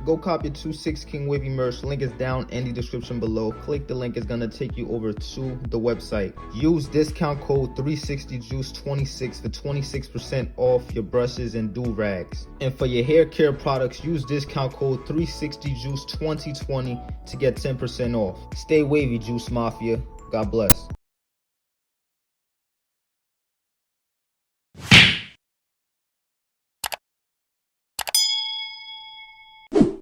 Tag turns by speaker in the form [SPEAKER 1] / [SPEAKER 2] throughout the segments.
[SPEAKER 1] Go copy 26 King Wavy merch. Link is down in the description below. Click the link, it's gonna take you over to the website. Use discount code 360juice26 for 26% off your brushes and do-rags. And for your hair care products, use discount code 360juice2020 to get 10% off. Stay wavy, Juice Mafia. God bless.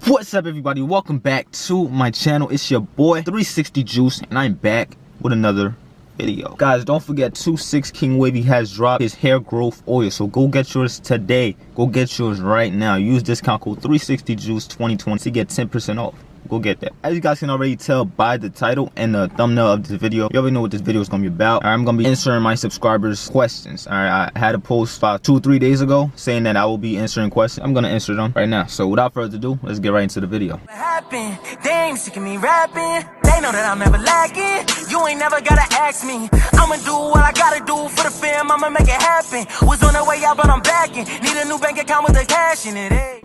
[SPEAKER 1] What's up, everybody? Welcome back to my channel. It's your boy 360 Juice, and I'm back with another video. Guys, don't forget 26 King Wavy has dropped his hair growth oil, so go get yours today. Go get yours right now. Use discount code 360 Juice 2020 to get 10% off. Go get that. As you guys can already tell by the title and the thumbnail of this video, you already know what this video is going to be about. I'm going to be answering my subscribers' questions. Alright, I had a post about 2 or 3 days ago saying that I will be answering questions. I'm going to answer them right now. So without further ado, let's get right into the video.
[SPEAKER 2] What happened? They ain't sick of me rapping. They know that I'm never lacking. You ain't never gotta ask me. I'ma do what I gotta do for the fam. I'ma make it happen. Was on the way out, but I'm backing. Need a new bank account with the cash in it. Hey.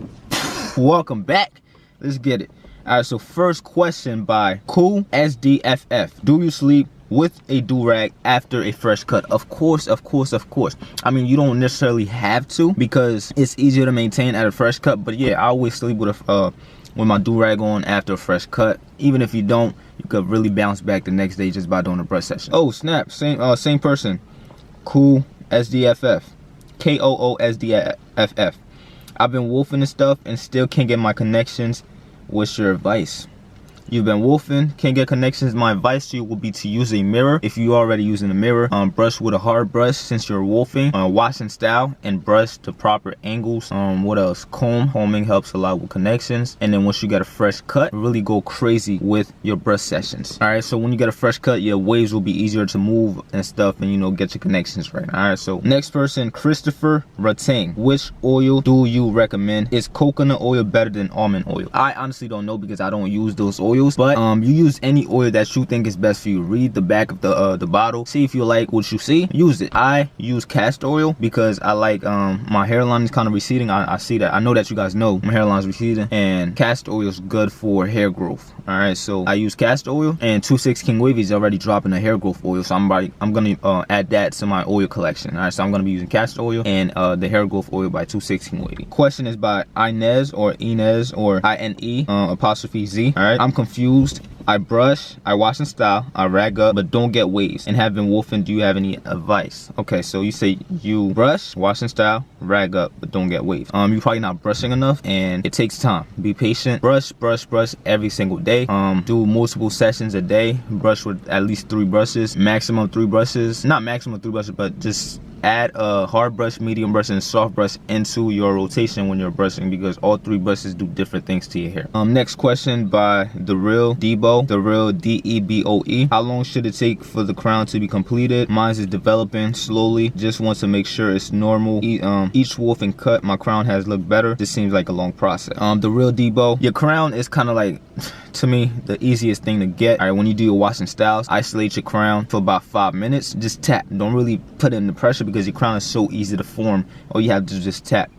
[SPEAKER 1] Welcome back. Let's get it. Alright, so first question by Cool SDFF. Do you sleep with a do-rag after a fresh cut? Of course, of course, of course. I mean, you don't necessarily have to because it's easier to maintain at a fresh cut. But yeah, I always sleep with my do-rag on after a fresh cut. Even if you don't, you could really bounce back the next day just by doing a brush session. Oh snap! Same person. Cool SDFF. KOOSDFF. I've been wolfing and stuff and still can't get my connections. What's your advice? You've been wolfing, can't get connections. My advice to you will be to use a mirror. If you're already using a mirror, brush with a hard brush since you're wolfing. Wash and style and brush to proper angles. What else? Combing helps a lot with connections. And then once you get a fresh cut, really go crazy with your brush sessions. All right, so when you get a fresh cut, your waves will be easier to move and stuff, and you know, get your connections right. All right, so next person, Christopher Ratang. Which oil do you recommend? Is coconut oil better than almond oil? I honestly don't know because I don't use those oils. But you use any oil that you think is best for you. Read the back of the bottle, see if you like what you see, use it. I use castor oil because I like my hairline is kind of receding. I see that. I know that you guys know my hairline is receding, and castor oil is good for hair growth. All right, so I use castor oil, and 26 King Wavy is already dropping a hair growth oil, so I'm gonna add that to my oil collection. All right, so I'm gonna be using castor oil and the hair growth oil by 26 King Wavy. Question is by Inez or INE apostrophe Z. All right, I'm confused. I brush, I wash and style, I rag up, but don't get waves. And have been wolfing. Do you have any advice? Okay, so you say you brush, wash and style, rag up, but don't get waves. You're probably not brushing enough, and it takes time. Be patient. Brush every single day. Do multiple sessions a day. Brush with at least 3 brushes, maximum 3 brushes. Not maximum 3 brushes, but just add a hard brush, medium brush, and soft brush into your rotation when you're brushing, because all 3 brushes do different things to your hair. Next question by The Real Debo. The Real DEBOE. How long should it take for the crown to be completed? Mine is developing slowly. Just want to make sure it's normal. Each wolf and cut, my crown has looked better. This seems like a long process. The Real Debo. Your crown is kind of like, to me, the easiest thing to get. All right, when you do your washing styles, isolate your crown for about 5 minutes. Just tap. Don't really put it in the pressure because your crown is so easy to form. All you have to do is just tap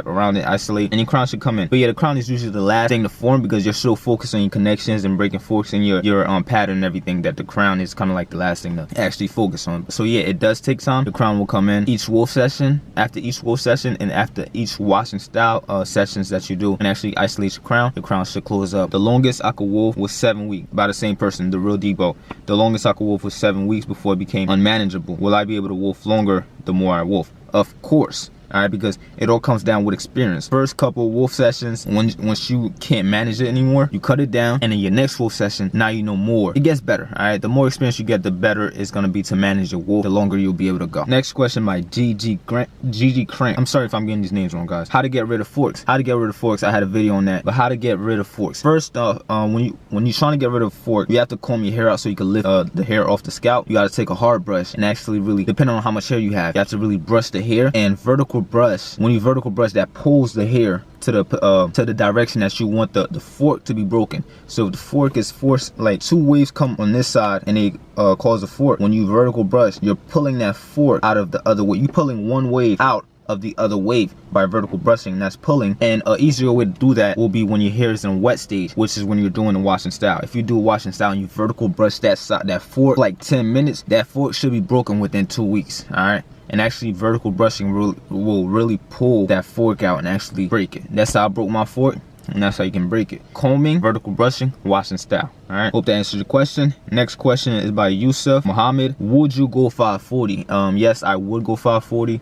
[SPEAKER 1] around it, isolate, and your crown should come in. But yeah, the crown is usually the last thing to form because you're so focused on your connections and breaking forks and your pattern and everything, that the crown is kind of like the last thing to actually focus on. So yeah, it does take time. The crown will come in each wolf session, after each wolf session, and after each wash and style sessions that you do and actually isolate your crown should close up. The longest I could wolf was 7 weeks by the same person, The Real Debo. The longest I could wolf was 7 weeks before it became unmanageable. Will I be able to wolf longer the more I wolf? Of course. All right, because it all comes down with experience. First couple wolf sessions, once you can't manage it anymore, you cut it down, and in your next wolf session, now you know more. It gets better. All right, the more experience you get, the better it's gonna be to manage your wolf. The longer you'll be able to go. Next question by GG Crank. I'm sorry if I'm getting these names wrong, guys. How to get rid of forks? How to get rid of forks? I had a video on that. But how to get rid of forks? First, when you're trying to get rid of a fork, you have to comb your hair out so you can lift the hair off the scalp. You got to take a hard brush and actually really, depending on how much hair you have to really brush the hair. And vertical brush, when you vertical brush, that pulls the hair to the direction that you want the fork to be broken. So if the fork is forced, like 2 waves come on this side and they cause a fork, when you vertical brush, you're pulling that fork out of the other way. You're pulling one wave out of the other wave by vertical brushing, and that's pulling. And an easier way to do that will be when your hair is in a wet stage, which is when you're doing the washing style. If you do a washing style and you vertical brush that fork like 10 minutes, that fork should be broken within 2 weeks. All right. And actually vertical brushing will really pull that fork out and actually break it. That's how I broke my fork, and that's how you can break it. Combing, vertical brushing, washing style. All right, hope that answers your question. Next question is by Yusuf Muhammad. Would you go 540? Yes, I would go 540.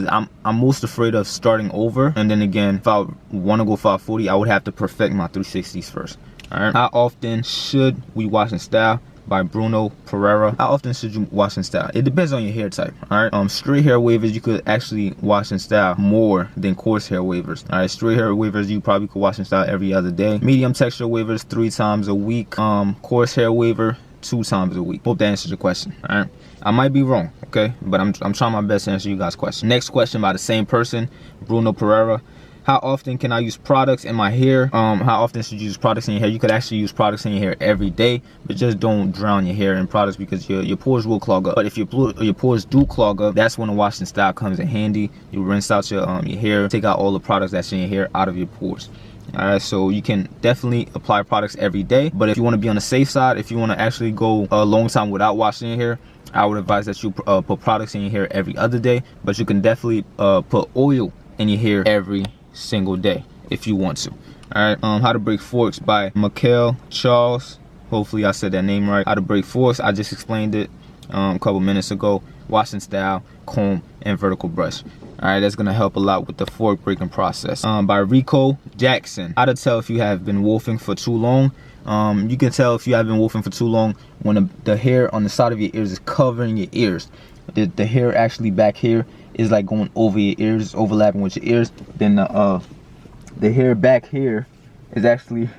[SPEAKER 1] I'm most afraid of starting over, and then again, if I want to go 540, I would have to perfect my 360s first. All right, how often should we wash and style? By Bruno Pereira. How often should you wash and style? It depends on your hair type. All right, straight hair wavers you could actually wash and style more than coarse hair wavers. All right, straight hair wavers you probably could wash and style every other day. Medium texture wavers 3 times a week. Coarse hair waver 2 times a week. Hope that answers your question. All right, I might be wrong, okay, but I'm trying my best to answer you guys' question. Next question by the same person, Bruno Pereira. How often can I use products in my hair? How often should you use products in your hair? You could actually use products in your hair every day, but just don't drown your hair in products because your pores will clog up. But if your pores do clog up, that's when the washing style comes in handy. You rinse out your hair, take out all the products that's in your hair out of your pores. Alright, so you can definitely apply products every day, but if you want to be on the safe side, if you want to actually go a long time without washing your hair, I would advise that you put products in your hair every other day, but you can definitely put oil in your hair every single day if you want to. All right, how to break forks by Michael Charles. Hopefully I said that name right. How to break forks, I just explained it a couple minutes ago. Washing style, comb, and vertical brush. All right, that's gonna help a lot with the fork breaking process. By Rico Jackson. How to tell if you have been wolfing for too long. You can tell if you have been wolfing for too long when the hair on the side of your ears is covering your ears. The hair actually back here is like going over your ears, overlapping with your ears. Then the hair back here is actually,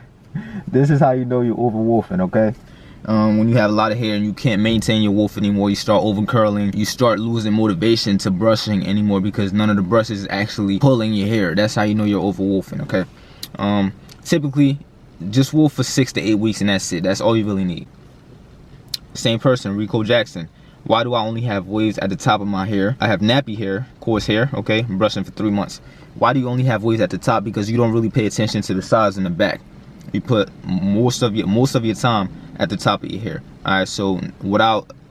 [SPEAKER 1] this is how you know you're over wolfing, okay? When you have a lot of hair and you can't maintain your wolf anymore, you start over curling, you start losing motivation to brushing anymore because none of the brushes is actually pulling your hair. That's how you know you're over wolfing, okay? Typically, just wolf for 6 to 8 weeks and that's it. That's all you really need. Same person, Rico Jackson. Why do I only have waves at the top of my hair? I have nappy hair, coarse hair, okay? I'm brushing for 3 months. Why do you only have waves at the top? Because you don't really pay attention to the sides and the back. You put most of your time at the top of your hair. All right, so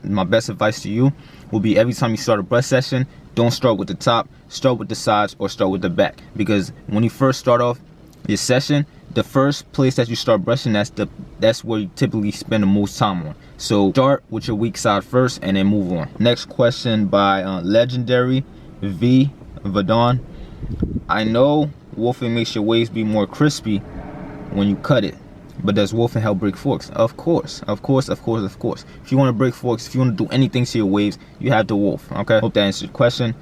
[SPEAKER 1] my best advice to you will be every time you start a brush session, don't start with the top, start with the sides or start with the back. Because when you first start off your session, the first place that you start brushing, that's where you typically spend the most time on. So start with your weak side first and then move on. Next question by Legendary V Vadon. I know wolfing makes your waves be more crispy when you cut it, but does wolfing help break forks? Of course, of course, of course, of course. If you want to break forks, if you want to do anything to your waves, you have to wolf, okay? Hope that answers your question.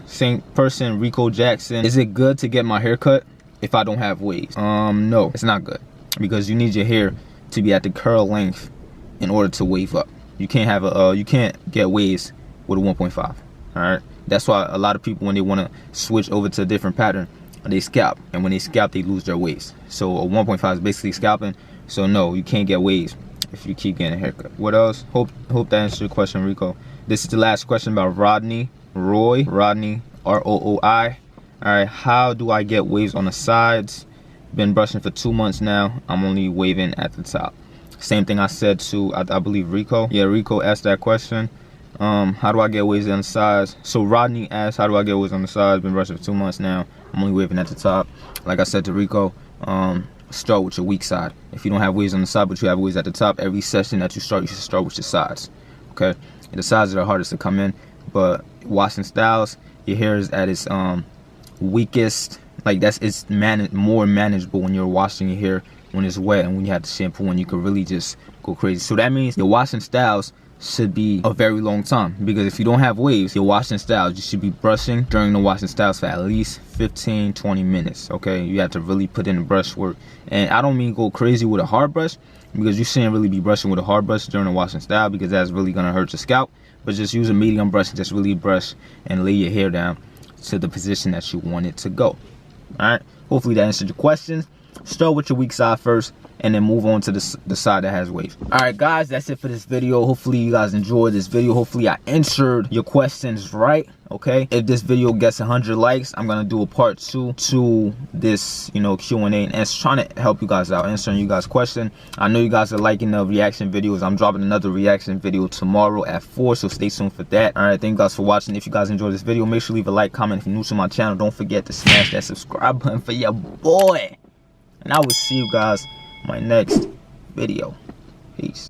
[SPEAKER 1] Same person, Rico Jackson. Is it good to get my hair cut if I don't have waves? No, it's not good, because you need your hair to be at the curl length in order to wave up. You can't have you can't get waves with a 1.5. All right, that's why a lot of people, when they want to switch over to a different pattern, they scalp, and when they scalp, they lose their waves. So a 1.5 is basically scalping. So no, you can't get waves if you keep getting a haircut. What else? Hope that answers your question, Rico. This is the last question about Rodney Roy. Rodney ROOI. All right, how do I get waves on the sides? Been brushing for 2 months now. I'm only waving at the top. Same thing I said to, I believe, Rico. Yeah, Rico asked that question. How do I get waves on the sides? So Rodney asked, how do I get waves on the sides? Been brushing for 2 months now. I'm only waving at the top. Like I said to Rico, start with your weak side. If you don't have waves on the side, but you have waves at the top, every session that you start, you should start with your sides. Okay? And the sides are the hardest to come in, but washing styles, your hair is at its weakest. Like it's more manageable when you're washing your hair when it's wet and when you have the shampoo, and you can really just go crazy. So that means your washing styles should be a very long time, because if you don't have waves, your washing styles, you should be brushing during the washing styles for at least 15-20 minutes. Okay, you have to really put in the brush work. And I don't mean go crazy with a hard brush, because you shouldn't really be brushing with a hard brush during the washing style, because that's really gonna hurt your scalp. But just use a medium brush and just really brush and lay your hair down to the position that you want it to go. All right, hopefully that answered your questions. Start with your weak side first and then move on to the side that has waves. All right, guys, that's it for this video. Hopefully you guys enjoyed this video. Hopefully I answered your questions right. Okay, if this video gets 100 likes, I'm gonna do a part 2 to this, you know, Q&A, and it's trying to help you guys out, answering you guys' question. I know you guys are liking the reaction videos. I'm dropping another reaction video tomorrow at 4, so stay tuned for that. All right, thank you guys for watching. If you guys enjoyed this video, make sure to leave a like, comment. If you're new to my channel, don't forget to smash that subscribe button for your boy, and I will see you guys in my next video. Peace.